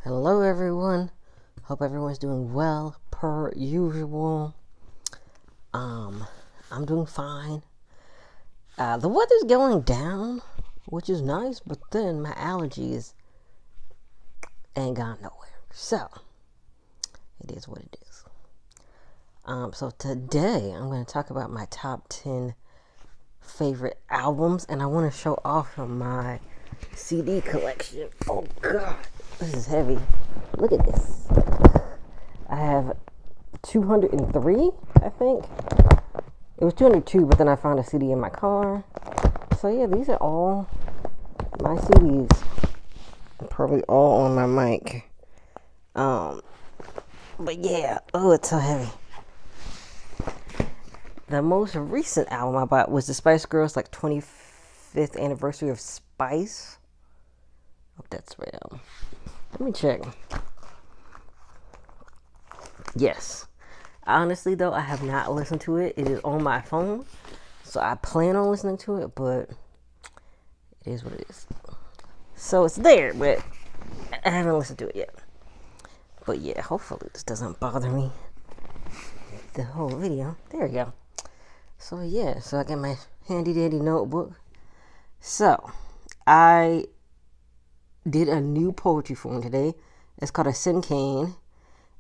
Hello everyone. Hope everyone's doing well per usual. I'm doing fine. The weather's going down, which is nice, but then my allergies ain't gone nowhere. So it is what it is. So today I'm going to talk about my top 10 favorite albums, and I want to show off of my CD collection. Oh God, this is heavy. Look at this. I have 203, I think. It was 202, but then I found a CD in my car. So yeah, these are all my CDs. Probably all on my mic. But yeah, oh, it's so heavy. The most recent album I bought was the Spice Girls, 25th anniversary of Spice. Hope that's real. Let me check. Yes. Honestly, though, I have not listened to it. It is on my phone, so I plan on listening to it, but it is what it is. So it's there, but I haven't listened to it yet. But yeah, hopefully this doesn't bother me the whole video. There we go. So yeah, so I got my handy dandy notebook. So I did a new poetry form today. It's called a Cinquain.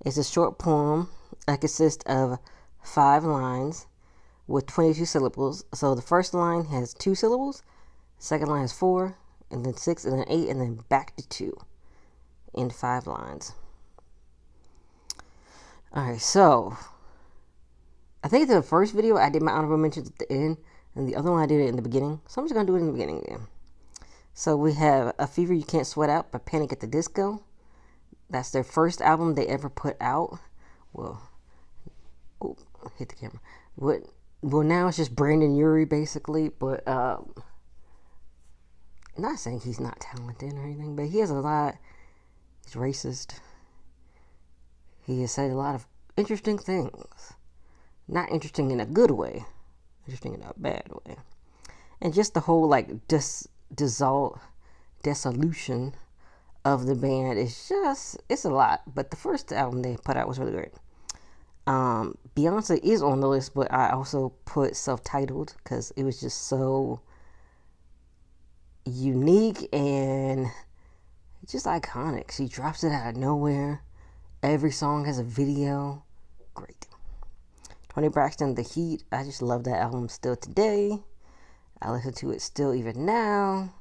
It's a short poem that consists of 5 lines with 22 syllables. So the first line has 2 syllables, the second line has 4, and then 6, and then 8, and then back to 2 in 5 lines. Alright, so I think the first video I did my honorable mentions at the end, and the other one I did it in the beginning. So I'm just going to do it in the beginning again. So we have A Fever You Can't Sweat Out by Panic at the Disco. That's their first album they ever put out. Well, oh, hit the camera. Well, now it's just Brandon Urie, basically. But, not saying he's not talented or anything, but he has a lot. He's racist. He has said a lot of interesting things. Not interesting in a good way. Interesting in a bad way. And just the whole, dissolution of the band is just, it's a lot. But the first album they put out was really great. Beyonce is on the list, but I also put self-titled because it was just so unique and just iconic. She drops it out of nowhere. Every song has a video. Great. Toni Braxton, The Heat. I just love that album still today. I listen to it still even now.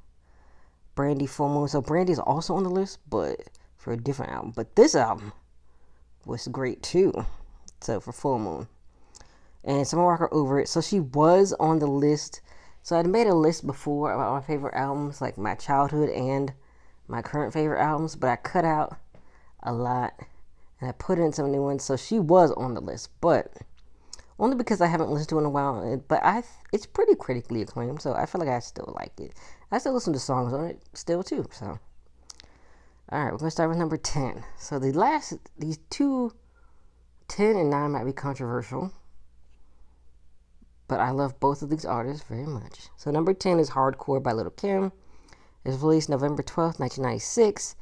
Brandy, Full Moon. So Brandy is also on the list, but for a different album. But this album was great too. So for Full Moon. And Summer Walker, Over It. So she was on the list. So I'd made a list before about my favorite albums, like my childhood and my current favorite albums, but I cut out a lot and I put in some new ones. So she was on the list, but only because I haven't listened to it in a while. But it's pretty critically acclaimed, so I feel like I still like it. I still listen to songs on it still too. So, all right, we're gonna start with number 10. So these two, 10 and 9 might be controversial, but I love both of these artists very much. So number 10 is Hardcore by Lil' Kim. It was released November 12th, 1996.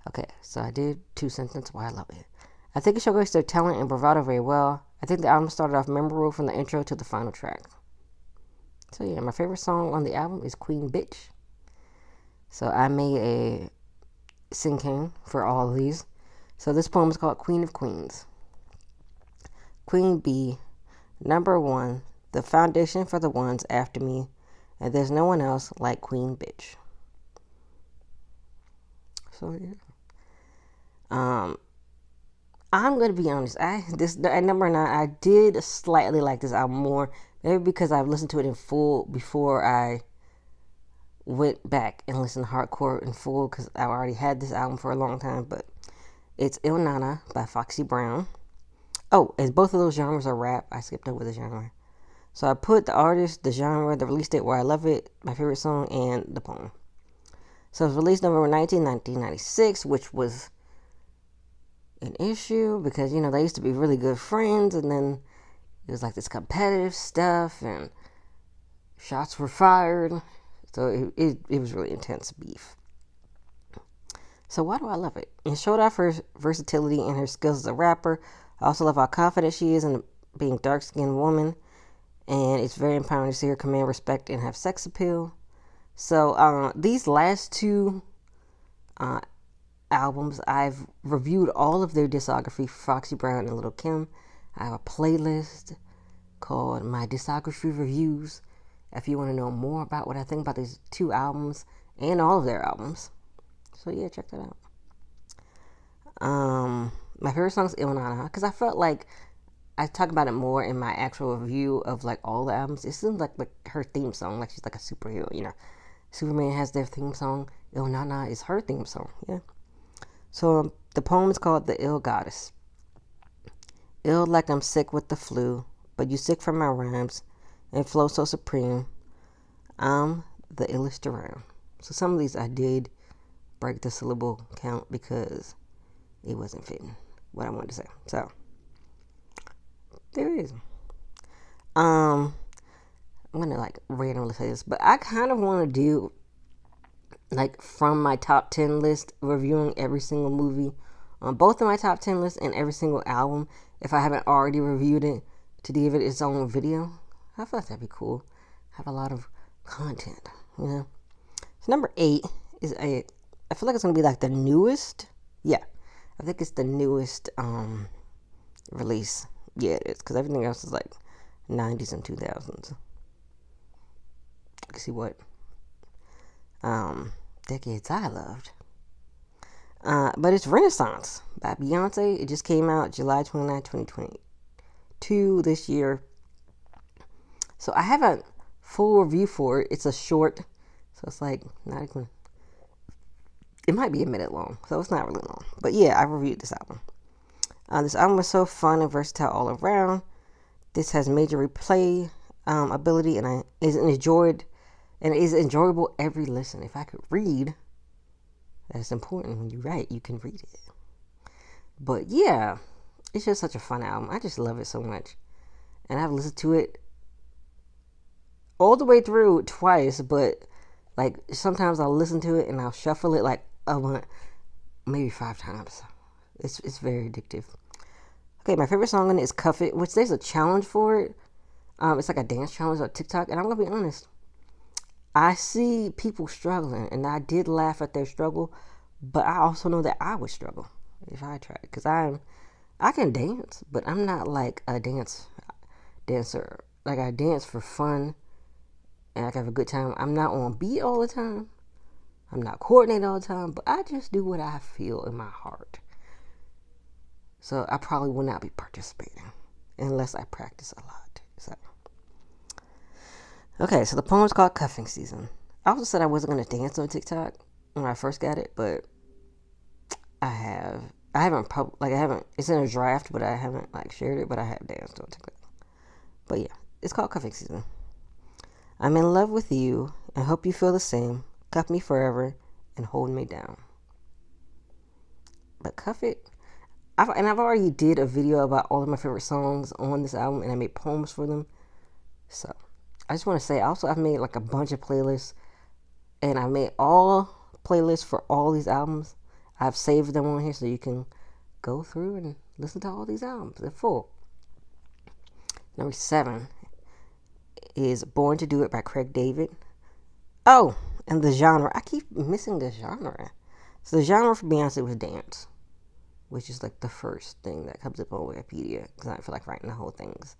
Okay, so I did 2 sentences why I love it. I think it showcased their talent and bravado very well. I think the album started off memorable from the intro to the final track. So yeah, my favorite song on the album is Queen Bitch. So I made a Cinquain for all of these. So this poem is called Queen of Queens. Queen bee, number 1, the foundation for the ones after me, and there's no one else like Queen Bitch. So yeah. I'm gonna be honest. At number 9, I did slightly like this album more, maybe because I've listened to it in full before I went back and listened to Hardcore in full, because I already had this album for a long time. But it's Il Nana by Foxy Brown. Oh, and both of those genres are rap. I skipped over the genre. So I put the artist, the genre, the release date, where I love it, my favorite song, and the poem. So it was released November 19, 1996, which was an issue because, they used to be really good friends, and then it was like this competitive stuff and shots were fired. So it was really intense beef. So why do I love it? It showed off her versatility and her skills as a rapper. I also love how confident she is in being a dark-skinned woman. And it's very empowering to see her command respect and have sex appeal. So these last two albums, I've reviewed all of their discography for Foxy Brown and Lil' Kim. I have a playlist called My Discography Reviews if you want to know more about what I think about these two albums and all of their albums. So yeah, check that out. My favorite song is Il Nana because I felt like I talk about it more in my actual review of like all the albums. It seems like her theme song, like she's like a superhero, you know. Superman has their theme song. Il Nana is her theme song, yeah. So the poem is called The Ill Goddess. Ill like I'm sick with the flu, but you sick from my rhymes and flow so supreme. I'm the illest around. So some of these I did break the syllable count because it wasn't fitting what I wanted to say. So there it is. I'm gonna like randomly say this, but I kind of want to do like from my top 10 list, reviewing every single movie on both of my top 10 lists and every single album if I haven't already reviewed it, to give it its own video. I feel like that'd be cool. Have a lot of content, you know. So number 8 is I feel like it's gonna be like the newest. Yeah, I think it's the newest release. Yeah, it is, because everything else is like 90s and 2000s. Let's see what decades I loved. But it's Renaissance by Beyonce. It just came out July 29, 2022 this year. So I have a full review for it. It's a short, so it's like not even, it might be a minute long, so it's not really long. But yeah, I reviewed this album. This album was so fun and versatile all around. This has major replay ability and is enjoyable every listen. If I could read, that's important. When you write, you can read it. But yeah, it's just such a fun album. I just love it so much. And I've listened to it all the way through twice, but like sometimes I'll listen to it and I'll shuffle it like maybe 5 times. It's very addictive. Okay, my favorite song on it is Cuff It, which there's a challenge for it. It's like a dance challenge on TikTok, and I'm gonna be honest, I see people struggling, and I did laugh at their struggle, but I also know that I would struggle if I tried, because I can dance, but I'm not like a dancer. Like I dance for fun, and I can have a good time. I'm not on beat all the time. I'm not coordinated all the time, but I just do what I feel in my heart. So I probably will not be participating unless I practice a lot. So okay, so the poem's called Cuffing Season. I also said I wasn't going to dance on TikTok when I first got it, but I haven't, it's in a draft, but I haven't like shared it, but I have danced on TikTok. But yeah, it's called Cuffing Season. I'm in love with you and hope you feel the same. Cuff me forever and hold me down. But Cuff It, I've already did a video about all of my favorite songs on this album, and I made poems for them. So I just want to say, also I've made like a bunch of playlists, and I made all playlists for all these albums. I've saved them on here so you can go through and listen to all these albums. They're full. Number 7 is Born to Do It by Craig David. Oh, and the genre. I keep missing the genre. So the genre for Beyonce was dance, which is like the first thing that comes up on Wikipedia, because I feel like writing the whole things.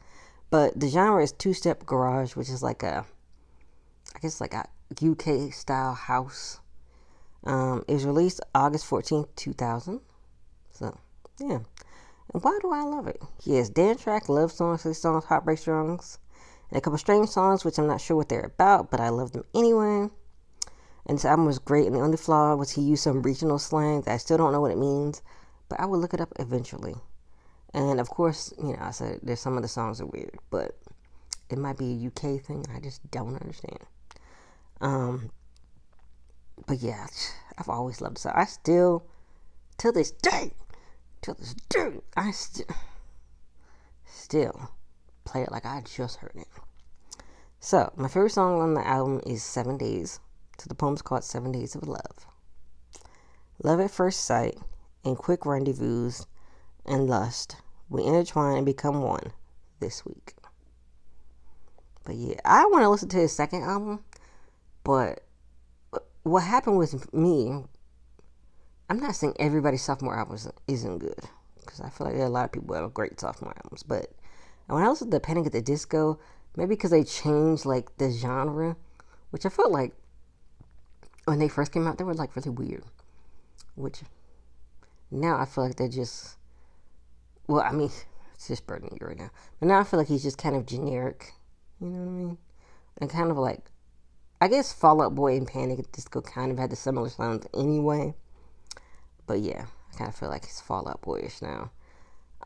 But the genre is two-step garage, which is like a UK style house. It was released August 14th, 2000. So, yeah. And why do I love it? Yes, dance track, love songs, silly songs, heartbreak songs, and a couple strange songs, which I'm not sure what they're about, but I love them anyway. And this album was great, and the only flaw was he used some regional slang that I still don't know what it means, but I will look it up eventually. And of course, I said there's some of the songs are weird, but it might be a UK thing, and I just don't understand. But yeah, I've always loved this. I still, till this day, I still play it like I just heard it. So, my favorite song on the album is 7 Days. So the poem's called 7 Days of Love. Love at first sight and quick rendezvous and lust. We intertwine and become one this week. But yeah, I want to listen to his second album. But what happened with me, I'm not saying everybody's sophomore album isn't good. Because I feel like there are a lot of people who have great sophomore albums. But when I listened to Panic at the Disco, maybe because they changed like the genre, which I felt like when they first came out, they were like really weird. Which now I feel like they're just, well, I mean, it's just burdening you right now. But now I feel like he's just kind of generic. You know what I mean? And kind of like, I guess Fall Out Boy and Panic at the Disco kind of had the similar sounds anyway. But yeah, I kind of feel like it's Fall Out Boyish now.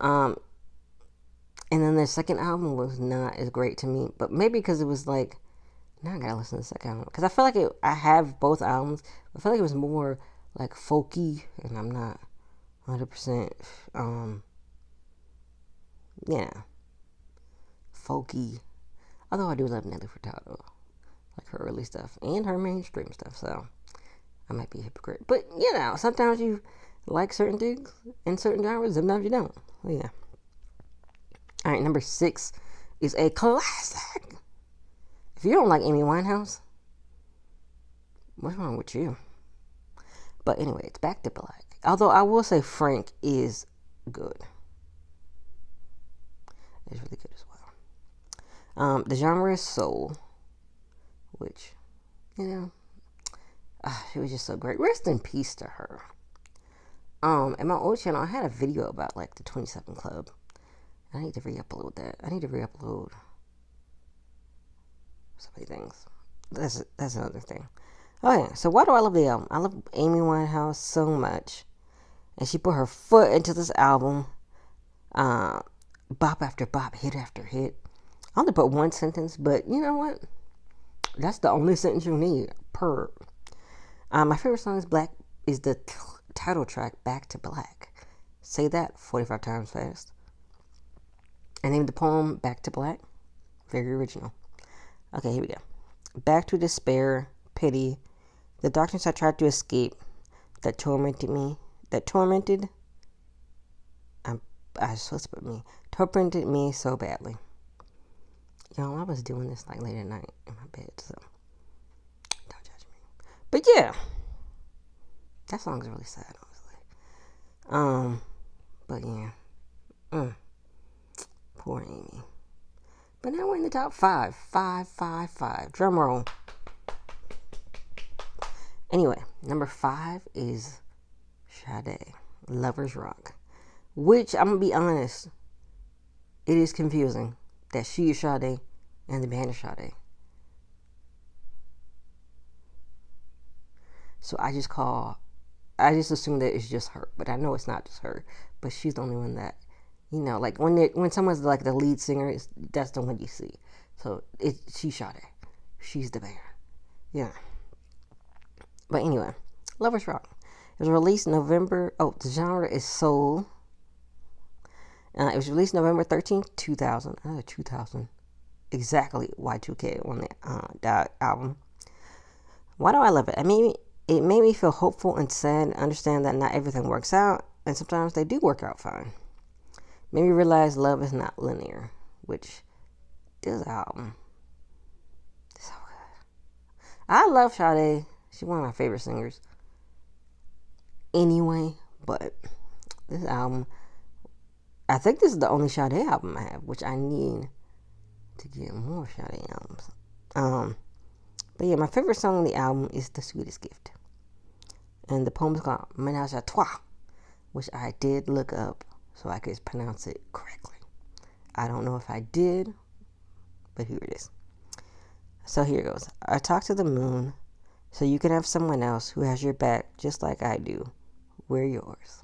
And then their second album was not as great to me. But maybe because it was like, now I gotta listen to the second album. Because I feel like I have both albums. I feel like it was more like folky. And I'm not 100%, yeah, folky. Although I do love Nelly Furtado. Like her early stuff. And her mainstream stuff. So I might be a hypocrite. But, you know, sometimes you like certain things in certain genres. Sometimes you don't. Well, yeah. Alright, number 6 is a classic. If you don't like Amy Winehouse, what's wrong with you? But anyway, it's Back to Black. Although I will say Frank is good. It's really good as well. The genre is soul, which, you know, she was just so great. Rest in peace to her. At my old channel, I had a video about like the 27 Club. I need to re-upload that. I need to re-upload so many things. That's another thing. Oh yeah, so why do I love the album? I love Amy Winehouse so much. And she put her foot into this album. Bop after bop, hit after hit. I only put one sentence, but you know what? That's the only sentence you need per. My favorite song is the title track, Back to Black. Say that 45 times fast. I named the poem Back to Black. Very original. Okay, here we go. Back to despair, pity, the darkness I tried to escape, that tormented me, tormented me so badly. Y'all, I was doing this like late at night in my bed, so don't judge me. But yeah, that song's really sad, honestly. But yeah, poor Amy. But now we're in the top 5. 5. Drum roll. Anyway, number 5 is Sade, Lover's Rock. Which, I'm going to be honest, it is confusing that she is Sade and the band is Sade. So I just assume that it's just her. But I know it's not just her. But she's the only one that, you know, like when someone's like the lead singer, that's the one you see. So she's Sade. She's the band. Yeah. But anyway, Lover's Rock. It was released November. Oh, the genre is soul. It was released November 13th, 2000. 2000. Exactly Y2K on that album. Why do I love it? I mean, it made me feel hopeful and sad and understand that not everything works out. And sometimes they do work out fine. Made me realize love is not linear. Which, this album is so good. I love Sade. She's one of my favorite singers. Anyway, but this album, I think this is the only Sade album I have, which I need to get more Sade albums. But yeah, my favorite song on the album is The Sweetest Gift. And the poem is called Ménage à Trois, which I did look up so I could pronounce it correctly. I don't know if I did, but here it is. So here it goes. I talk to the moon so you can have someone else who has your back just like I do. We're yours.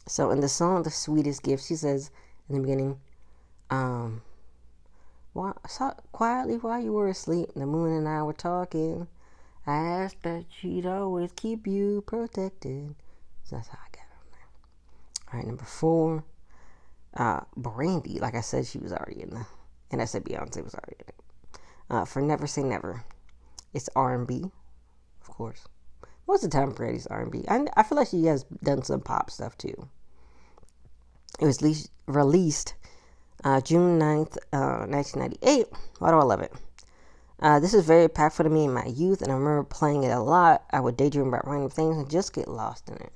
So in the song The Sweetest Gift, she says in the beginning, quietly while you were asleep, the moon and I were talking. I asked that she'd always keep you protected. So that's how I got on there. Alright, number 4. Brandy, like I said, she was already in the, and I said Beyonce was already in it. For Never Say Never. It's R&B, of course. Most of the time, Brandy's R&B. I feel like she has done some pop stuff too. It was released June 9th, 1998. Why do I love it? This is very impactful to me in my youth, and I remember playing it a lot. I would daydream about random things and just get lost in it.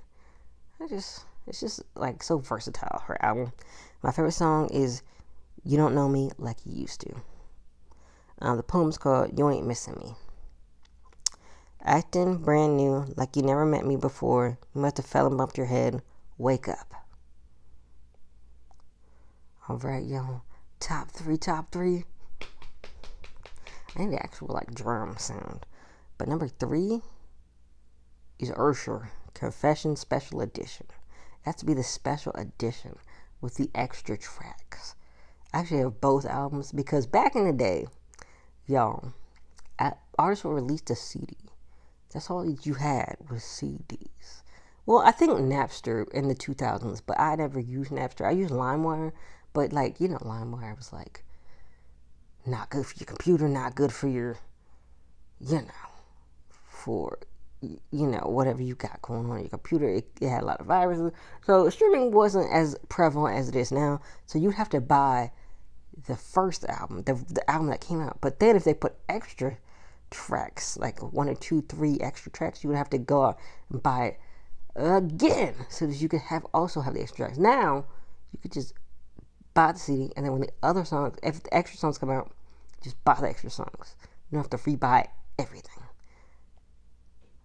It's just like so versatile, her album. My favorite song is You Don't Know Me Like You Used to. The poem's called You Ain't Missing Me. Acting brand new, like you never met me before. You must have fell and bumped your head. Wake up. Alright, yo. Top three. I need the actual like drum sound. But number 3 is Ursher, Confession Special Edition. It has to be the special edition with the extra tracks. I actually have both albums because back in the day, y'all, artists would release a CD. That's all that you had was CDs. Well, I think Napster in the 2000s, but I never used Napster. I used LimeWire, but like, LimeWire was like not good for your computer, not good for your, for, whatever you got going on your computer. It had a lot of viruses. So streaming wasn't as prevalent as it is now. So you'd have to buy the first album, the album that came out. But then if they put extra tracks, like 1 or 2, 3 extra tracks, you would have to go out and buy it again so that you could also have the extra tracks. Now you could just buy the CD, and then when the other songs, if the extra songs come out, just buy the extra songs. You don't have to free-buy everything.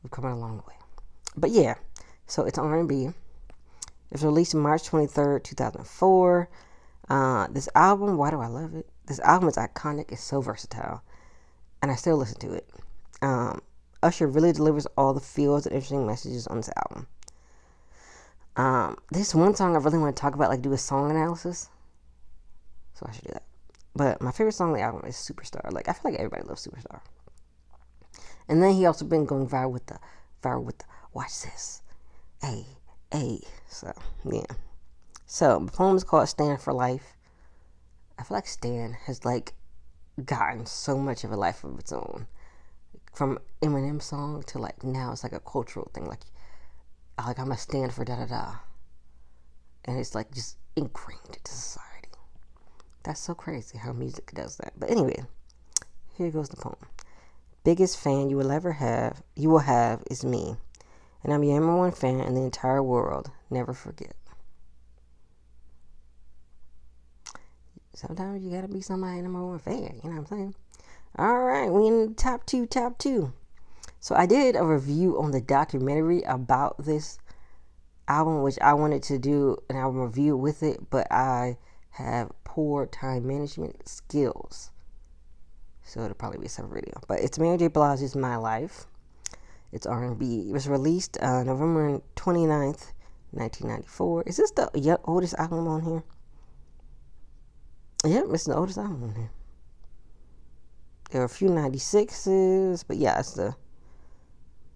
We've come a long way. But yeah, so it's R&B. It was released March 23rd, 2004. This album, why do I love it? This album is iconic. It's so versatile. And I still listen to it. Usher really delivers all the feels and interesting messages on this album. This one song I really want to talk about, like do a song analysis. So I should do that. But my favorite song on the album is Superstar. Like, I feel like everybody loves Superstar. And then he also been going viral with the watch this. Hey. So, yeah. So, the poem is called Stand for Life. I feel like Stan has, like, gotten so much of a life of its own. From Eminem song to, like, now it's like a cultural thing. Like I'm going to stand for da-da-da. And it's, like, just ingrained into society. That's so crazy how music does that. But anyway, here goes the poem. Biggest fan you will have is me. And I'm your number one fan in the entire world. Never forget. Sometimes you gotta be somebody's number one fan. You know what I'm saying? Alright, we in the top two. So I did a review on the documentary about this album, which I wanted to do an album review with it, but I have poor time management skills. So it'll probably be a separate video. But it's Mary J. Blige's My Life. It's R&B. It was released November 29th, 1994. Is this the oldest album on here? Yep, it's the oldest album on here. There were a few 96s, but yeah, it's the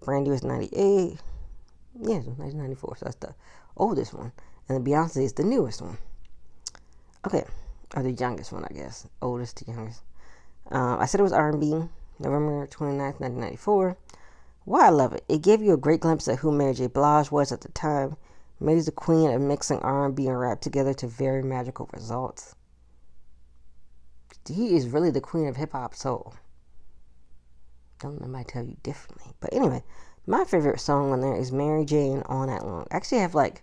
brand new is 98. Yeah, it's 1994, so that's the oldest one. And the Beyonce is the newest one. Okay, or the youngest one, I guess. Oldest to youngest. I said it was R&B, November 29th, 1994. Why I love it. It gave you a great glimpse of who Mary J. Blige was at the time. Mary's the queen of mixing R&B and rap together to very magical results. He is really the queen of hip-hop soul. Don't let nobody tell you differently. But anyway, my favorite song on there is Mary Jane All Night Long. I actually have like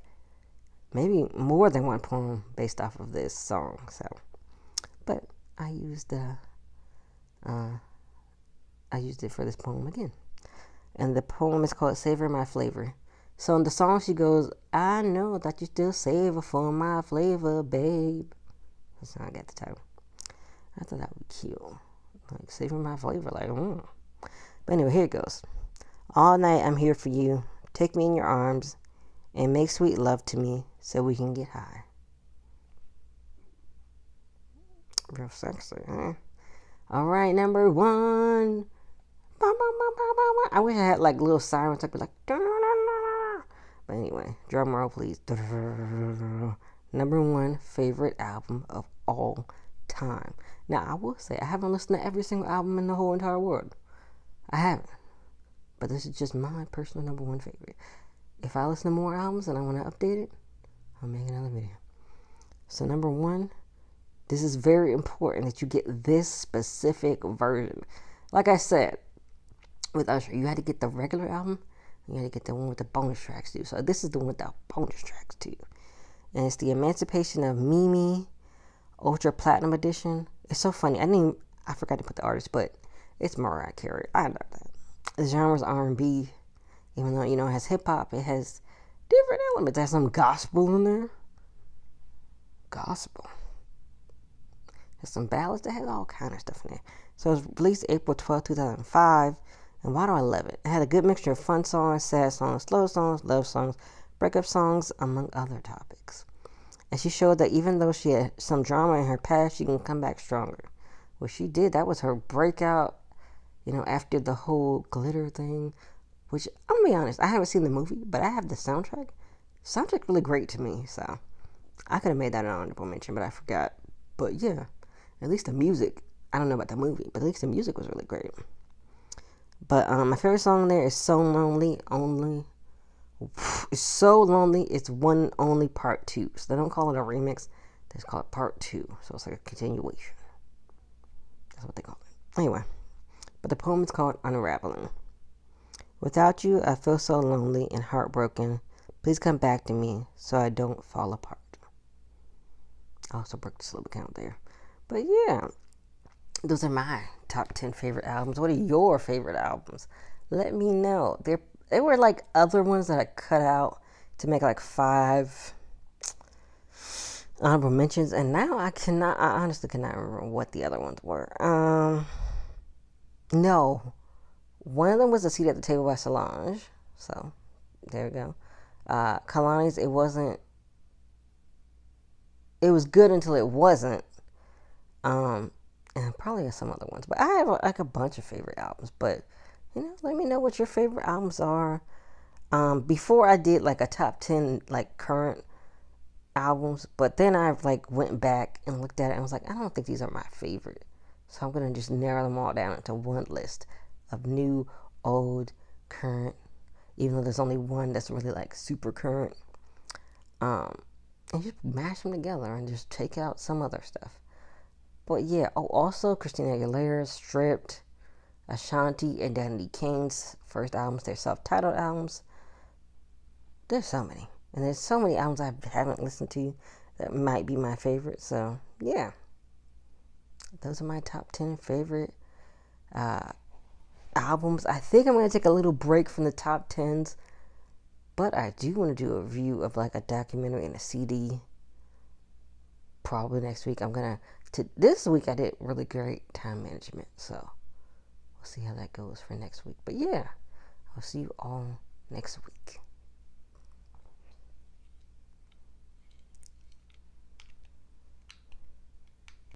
maybe more than one poem based off of this song. So, but I used it for this poem again. And the poem is called Savor My Flavor. So in the song she goes, I know that you still savor for my flavor, babe. That's how I got the title. I thought that would be cute. Like, savor my flavor, like, But anyway, here it goes. All night I'm here for you. Take me in your arms and make sweet love to me so we can get high. Real sexy, huh? Alright, number 1. I wish I had like little sirens. I'd be like, but anyway, drum roll, please. Number 1 favorite album of all time. Now, I will say, I haven't listened to every single album in the whole entire world. I haven't. But this is just my personal number one favorite. If I listen to more albums and I want to update it, I'll make another video. So number one, this is very important that you get this specific version. Like I said, with Usher, you had to get the regular album, and you had to get the one with the bonus tracks too. So this is the one with the bonus tracks too. And it's the Emancipation of Mimi Ultra Platinum Edition. It's so funny. I forgot to put the artist, but it's Mariah Carey. I love that. The genre's R&B, even though, it has hip hop. It has different elements. It has some gospel in there. Gospel. There's some ballads that has all kind of stuff in there. So it was released April 12, 2005. And why do I love it? It had a good mixture of fun songs, sad songs, slow songs, love songs, breakup songs, among other topics. And she showed that even though she had some drama in her past, she can come back stronger. Well, she did. That was her breakout, after the whole glitter thing. Which, I'm going to be honest, I haven't seen the movie, but I have the soundtrack. Soundtrack's really great to me, so I could have made that an honorable mention, but I forgot. But yeah, at least the music, I don't know about the movie, but at least the music was really great. But my favorite song there is So Lonely, Only. It's so lonely, it's one only part 2. So they don't call it a remix, they just call it part 2. So it's like a continuation. That's what they call it. Anyway, but the poem is called Unraveling. Without you, I feel so lonely and heartbroken. Please come back to me so I don't fall apart. I also broke the syllable count there. But yeah, those are my top 10 favorite albums. What are your favorite albums? Let me know. There were like other ones that I cut out to make like 5 honorable mentions, and now I honestly cannot remember what the other ones were. No, one of them was A Seat at the Table by Solange. So there we go. Kalani's it was good until it wasn't. And probably some other ones, but I have like a bunch of favorite albums. But let me know what your favorite albums are. Before I did like a top 10 like current albums, but then I like went back and looked at it and was like, I don't think these are my favorite. So I'm gonna just narrow them all down into one list of new, old, current. Even though there's only one that's really like super current. And just mash them together and just take out some other stuff. But yeah, also Christina Aguilera, Stripped, Ashanti, and Danity Kane's first albums, their self-titled albums. There's so many. And there's so many albums I haven't listened to that might be my favorite. So, yeah. Those are my top 10 favorite albums. I think I'm going to take a little break from the top 10s. But I do want to do a review of like a documentary and a CD. Probably next week. This week I did really great time management. So we'll see how that goes for next week. But yeah, I'll see you all next week.